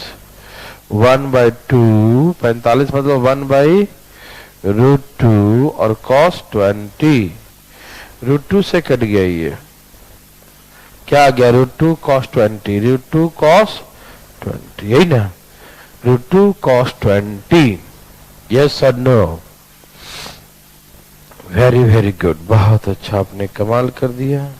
1/2 45 मतलब 1/√2 और कॉस 20, √2 से कट गया, ये क्या आ गया? √2 कॉस 20, √2 कॉस 20, यही ना, √2 कॉस 20। यस और नो? वेरी वेरी गुड, बहुत अच्छा, आपने कमाल कर दिया।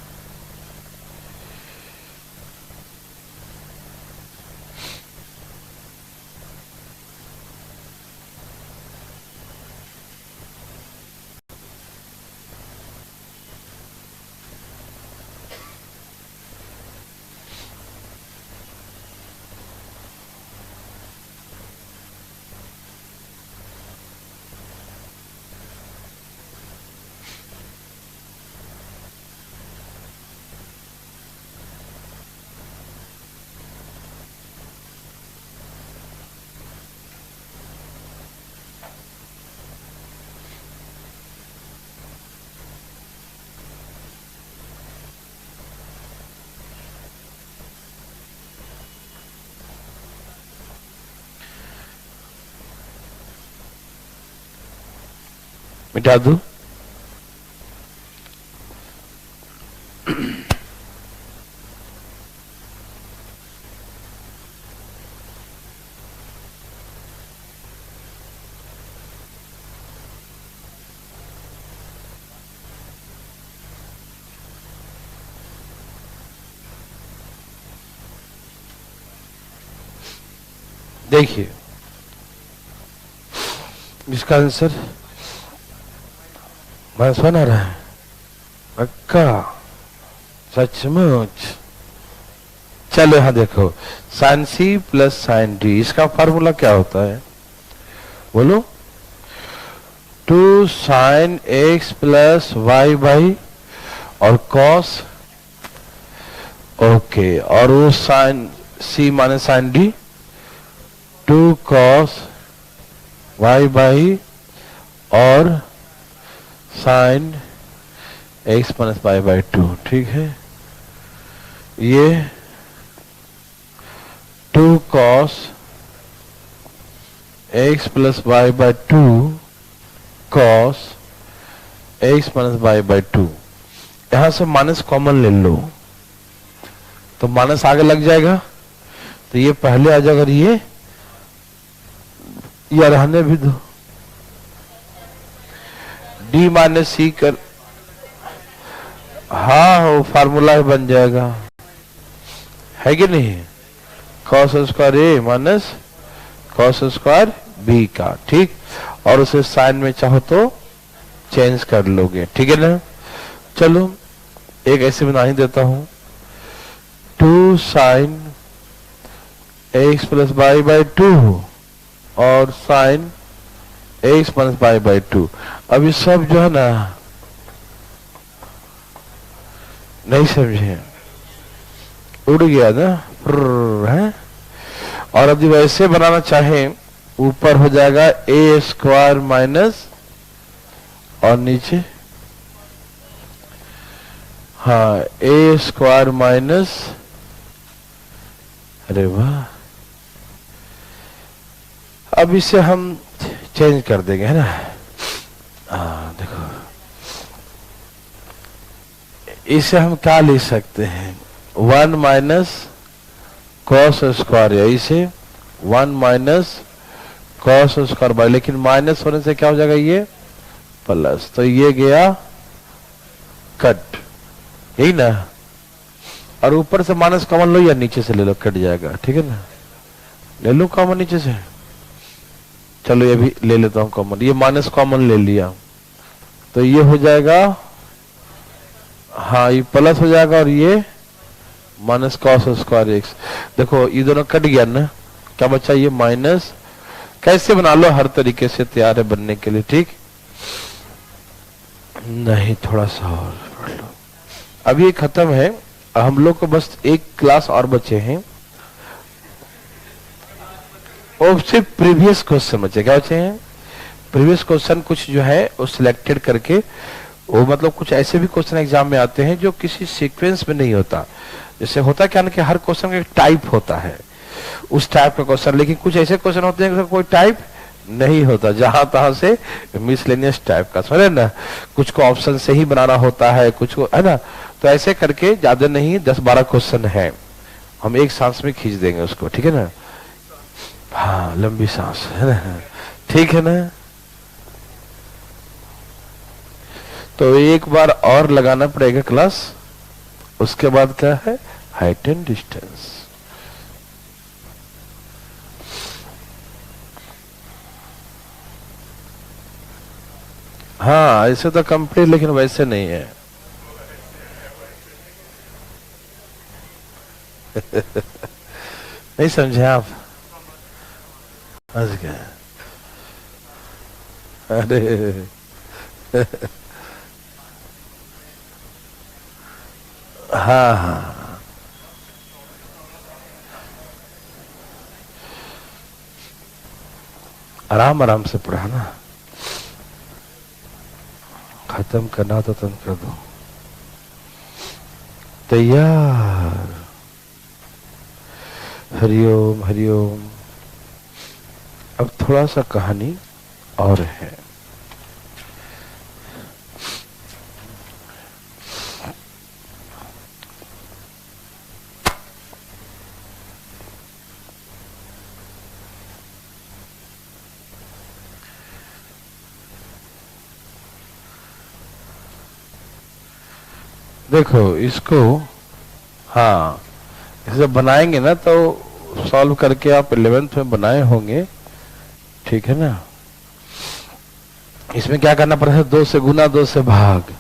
मिटा दो। देखिए इसका आंसर -1 आ रहा है। पक्का? सचमुच? चलो यहां देखो, sine C plus sine D, इसका फार्मूला क्या होता है बोलो? 2 sine X plus Y by और कॉस, ओके, और वो साइन सी माने sine D, 2 cos Y by और sine X minus Y by 2, ठीक है। ये 2 cos X plus Y by 2 cos X minus Y by 2, यहां से माइनस कॉमन ले लो तो माइनस आगे लग जाएगा, तो ये पहले आ जाएगा, ये रहने भी दो। डी माइनस सी कर, हाँ वो फार्मूला बन जाएगा, है कि नहीं? Cos square A minus cos square B का, ठीक। और उसे साइन में चाहो तो चेंज कर लोगे, ठीक है ना। चलो एक ऐसे बना ही देता हूं, 2 sine X plus Y by 2 और sine X minus Y by 2। अब ये सब जो है ना, नहीं समझे, उड़ गया ना, है। और अब वैसे बनाना चाहे, ऊपर हो जाएगा ए स्क्वायर माइनस, और नीचे हाँ ए स्क्वायर माइनस, अरे वाह। अब इसे हम चेंज कर देंगे, है ना। देखो इसे हम क्या लिख सकते हैं, 1 माइनस कॉस स्क्वायर, यही से 1 माइनस कॉस स्क्वायर बाई, लेकिन माइनस होने से क्या हो जाएगा, ये प्लस, तो ये गया कट, यही ना। और ऊपर से माइनस कॉमन लो या नीचे से ले लो, कट जाएगा, ठीक है ना। ले लो कॉमन नीचे से, चलो ये भी ले लेता हूं कॉमन, ये माइनस कॉमन ले लिया तो ये हो जाएगा, हाँ ये प्लस हो जाएगा, और ये माइनस कॉस स्क्वायर एक्स। देखो ये दोनों कट गया ना, क्या बचा, ये माइनस। कैसे बना लो, हर तरीके से तैयार है बनने के लिए, ठीक। नहीं थोड़ा सा और पढ़ लो, अब ये खत्म है, हम लोग को बस एक क्लास और बचे हैं, और सिर्फ प्रीवियस क्वेश्चन बचे। क्या बचे हैं? प्रीवियस क्वेश्चन कुछ जो है वो सिलेक्टेड करके, वो मतलब कुछ ऐसे भी क्वेश्चन एग्जाम में आते हैं जो किसी सीक्वेंस में नहीं होता। जैसे होता क्या ना कि हर क्वेश्चन का एक टाइप होता है, उस टाइप का क्वेश्चन, लेकिन कुछ ऐसे क्वेश्चन होते हैं कोई टाइप नहीं होता, जहां तहां से मिसलेनियस टाइप का, समझे ना। कुछ को ऑप्शन से ही बनाना होता है, कुछ को, है ना। तो ऐसे करके ज्यादा नहीं 10-12 क्वेश्चन है, हम एक सांस में खींच देंगे उसको, ठीक है ना। हाँ लंबी सांस, है ना, ठीक है ना। तो एक बार और लगाना पड़ेगा क्लास, उसके बाद क्या है, हाइट एंड डिस्टेंस। हाँ ऐसे तो कंप्लीट, लेकिन वैसे नहीं है। नहीं समझे आप? हंस गए, अरे हाँ हाँ, आराम आराम से पढ़ाना, खत्म करना तो तुम कर दो। तैयार? हरिओम हरिओम। अब थोड़ा सा कहानी और है। देखो इसको, हाँ इसे बनाएंगे ना तो सॉल्व करके आप 11th में बनाए होंगे, ठीक है ना। इसमें क्या करना पड़ता है, 2 से गुना 2 से भाग,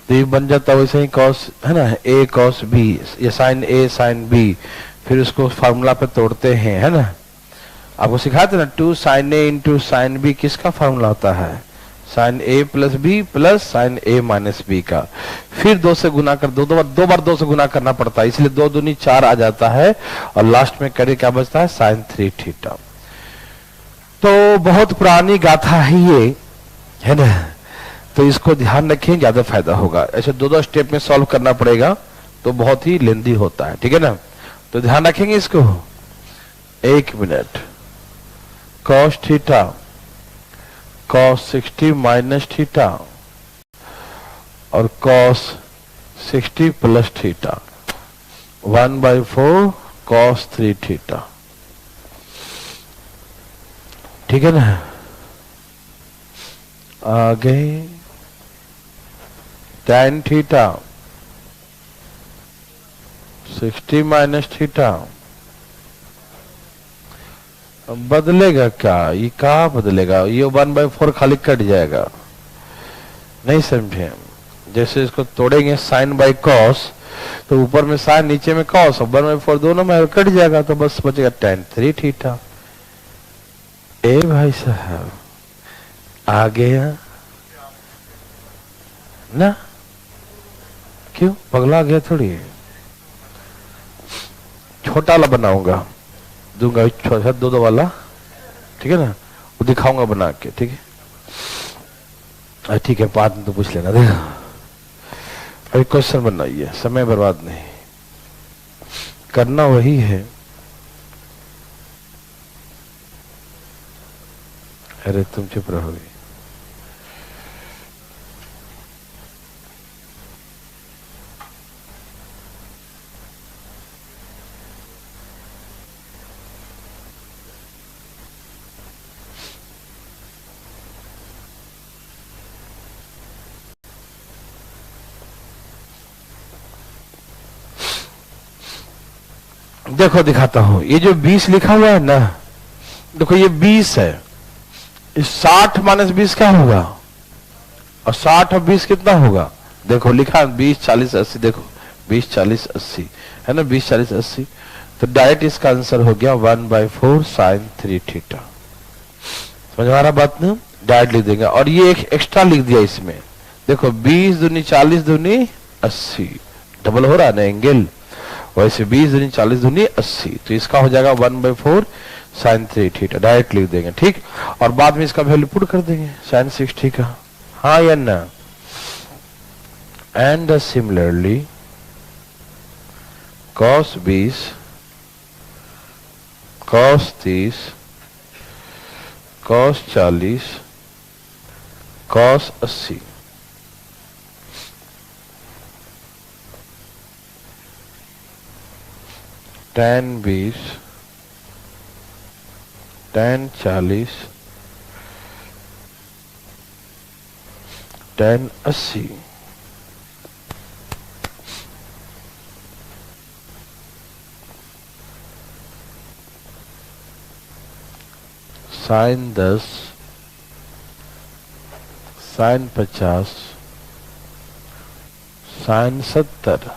तो ये बन जाता है वैसे ही कॉस है ना, ए कॉस बी, ये साइन ए साइन बी, फिर उसको फार्मूला पे तोड़ते हैं, है ना। आपको सिखाते ना 2 sine A into sine B किसका फार्मूला होता है, sign A plus B plus sign A minus B का, फिर 2 से गुना कर दो बार 2 से गुना करना पड़ता है, इसलिए 2 दूनी 4 आ जाता है और लास्ट में करे क्या बचता है, साइन 3 थीटा। तो बहुत पुरानी गाथा है ये, है ना, तो इसको ध्यान रखें, ज्यादा फायदा होगा। ऐसे 2-2 स्टेप में सॉल्व करना पड़ेगा तो बहुत ही लेंदी होता है, ठीक है ना। तो ध्यान रखेंगे इसको। 1 minute, cos theta cos 60 minus theta और cos 60 plus theta, 1/4 cos 3 theta, ठीक है ना। आगे tan थीटा 60 माइनस थीटा, बदलेगा क्या, ये कहा बदलेगा, ये 1/4 खाली कट जाएगा, नहीं समझे। जैसे इसको तोड़ेंगे साइन बाई कॉस, तो ऊपर में साइन नीचे में कॉस, 1/4 दोनों में कट जाएगा, तो बस बचेगा tan 3 थीटा। ए भाई साहब आ गया ना, क्यों पगला गया थोड़ी, छोटा वाला बनाऊंगा, दूंगा छोटा 2-2 वाला, ठीक है ना, वो दिखाऊंगा बना के, ठीक है। ठीक है, बाद में तो पूछ लेना, देखो अभी क्वेश्चन बनाइए, समय बर्बाद नहीं करना, वही है। अरे तुम चुप रहोगे। देखो दिखाता हूं, ये जो 20 लिखा हुआ है ना, देखो ये 20 है, इस 60 माइनस 20 क्या होगा, और 60 और 20 कितना होगा, देखो लिखा 20 40 80, देखो 20 40 80 है ना, 20 40 80, तो डायरेक्ट इसका आंसर हो गया 1/4 साइन 3 थीटा। समझ आ रहा बात ना, डायरेक्ट लिख देंगे। और ये एक एक्स्ट्रा लिख दिया इसमें, देखो 20 दूनी 40 दूनी 80, डबल हो रहा है ना एंगल, वैसे 20 दूनी 40 दूनी 80, तो इसका हो जाएगा 1/4 साइन 3 थीटा, डायरेक्ट लिख देंगे, ठीक। और बाद में इसका वैल्यू पुट कर देंगे, साइन 60 का, हाँ या ना। And similarly cos 20 cos 30 cos 40 cos 80, tan 20 tan 40 tan 80, sine 10 sine 50 sine 70,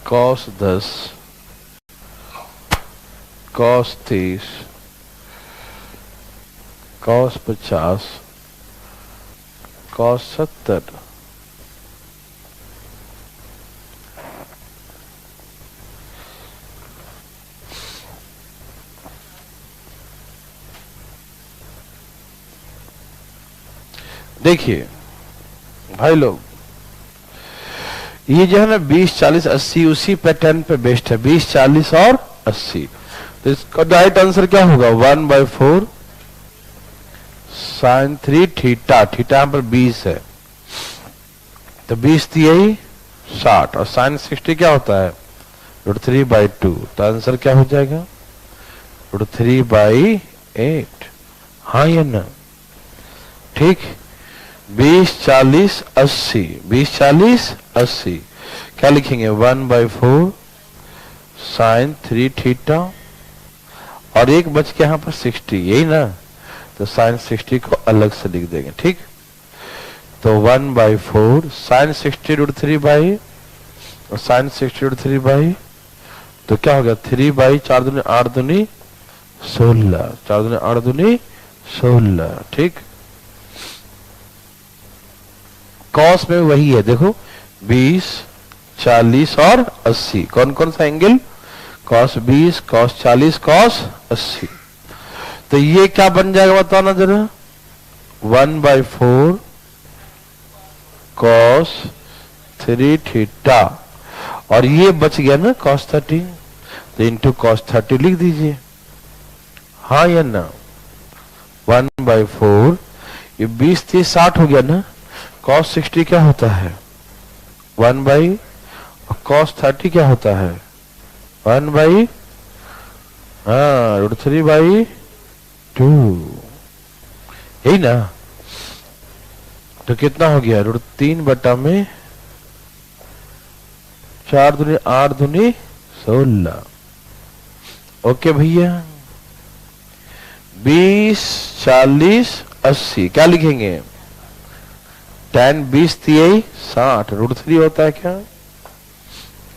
cos 10 cos 30 cos 50 cos 70, देखिए भाई लोग, ये जो है ना 20 40 80 उसी पैटर्न पे बेस्ड है, 20 40 और 80, तो इसका राइट आंसर क्या होगा 1/4 साइन 3 थीटा, थीटा यहां पर 20 है, तो 20 थी यही 60, और साइन 60 क्या होता है √3/2, तो आंसर क्या हो जाएगा √3/8, हाँ या ना, ठीक। 20 40 80, 20 40 80, क्या लिखेंगे 1/4 साइन 3 थीटा, और एक बच के यहाँ पर 60, यही ना, तो साइन 60 को अलग से लिख देंगे। ठीक, तो 1/4 साइन 60 √3 बाई, और साइन 60 √3 बाई, तो क्या हो गया 3/4 दूनी 8 दूनी 16, 4 दूनी 8 दूनी 16। ठीक, कॉस में वही है, देखो 20 40 और 80, कौन कौन सा एंगल, कॉस 20 कॉस 40 कॉस 80। तो ये क्या बन जाएगा बताओ ना जरा, 1/4 कॉस 3 थीटा, और ये बच गया ना कॉस 30, तो इंटू कॉस 30 लिख दीजिए, हाँ या ना। 1/4 ये 20 30 60 हो गया ना, कॉस 60 क्या होता है 1 कॉस 30 क्या होता है 1 √3/2, यही ना। तो कितना हो गया √3 बटा में 4 दूनी 8 दूनी 16। ओके भैया, 20 40 80 क्या लिखेंगे, tan 20 3 60, √3 होता है क्या,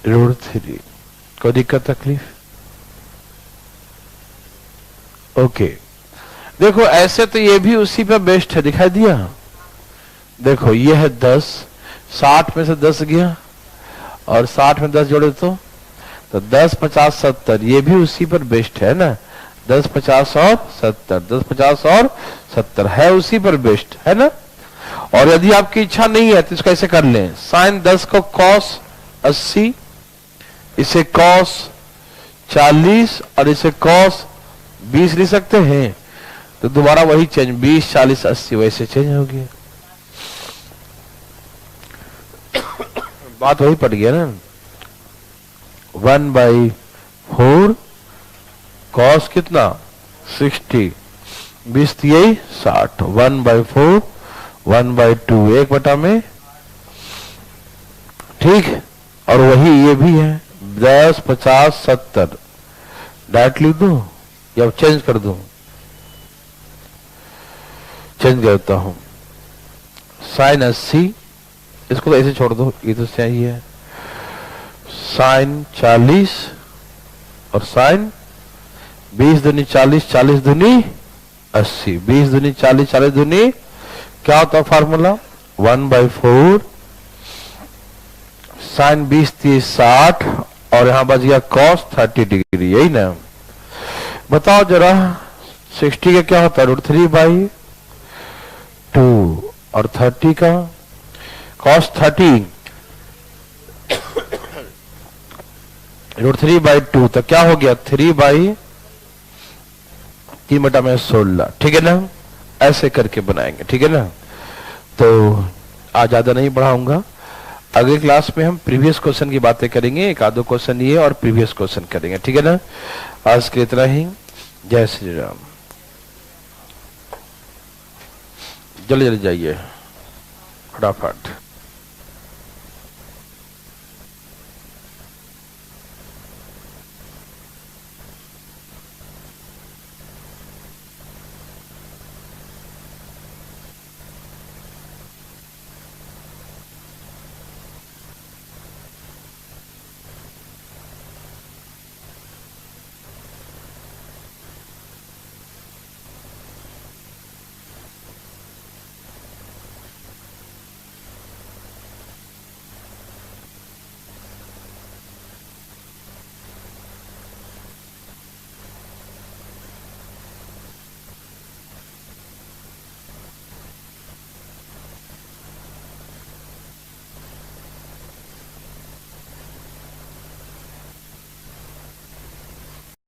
√3। कोई दिक्कत तकलीफ, ओके। देखो ऐसे तो ये भी उसी पे बेस्ड है, दिखाई दिया, देखो ये है 10, 60 में से 10 गया, और 60 में 10 जोड़े तो 10 50 70, ये भी उसी पर बेस्ड है ना, 10 50 और 70, 10 50 और 70 है उसी पर बेस्ड है ना। और यदि आपकी इच्छा नहीं है तो इसको ऐसे कर लें, साइन 10 को कॉस 80, इसे कॉस 40 और इसे कॉस 20 लिख सकते हैं, तो दोबारा वही चेंज 20 40 80 वैसे चेंज हो गया, बात वही पड़ गया ना। 1/4 कॉस कितना 60, 20 3 60, 1/4 1/2 1 बटा में, ठीक। और वही ये भी है 10 50 70, डायरेक्ट लिख दूं या चेंज कर दूं, चेंज करता हूं, साइन 80, इसको तो ऐसे छोड़ दो, ये तो सही है, साइन 40 और साइन 20 दूनी 40 40 दूनी 80, 20 दूनी 40 40 दूनी क्या होता है फार्मूला 1/4 साइन 20 30 60, और यहां बच गया कॉस 30 डिग्री, यही ना। बताओ जरा 60 का क्या होता है √3/2, और 30 का कॉस 30 √3/2, तो क्या हो गया 3 बटा में 16, ठीक है ना। ऐसे करके बनाएंगे, ठीक है ना। तो आज ज्यादा नहीं बढ़ाऊंगा, अगली क्लास में हम प्रीवियस क्वेश्चन की बातें करेंगे, एक आधो क्वेश्चन ये और प्रीवियस क्वेश्चन करेंगे, ठीक है ना। आज के इतना ही, जय श्री राम। जल्दी जल्दी जाइए फटाफट।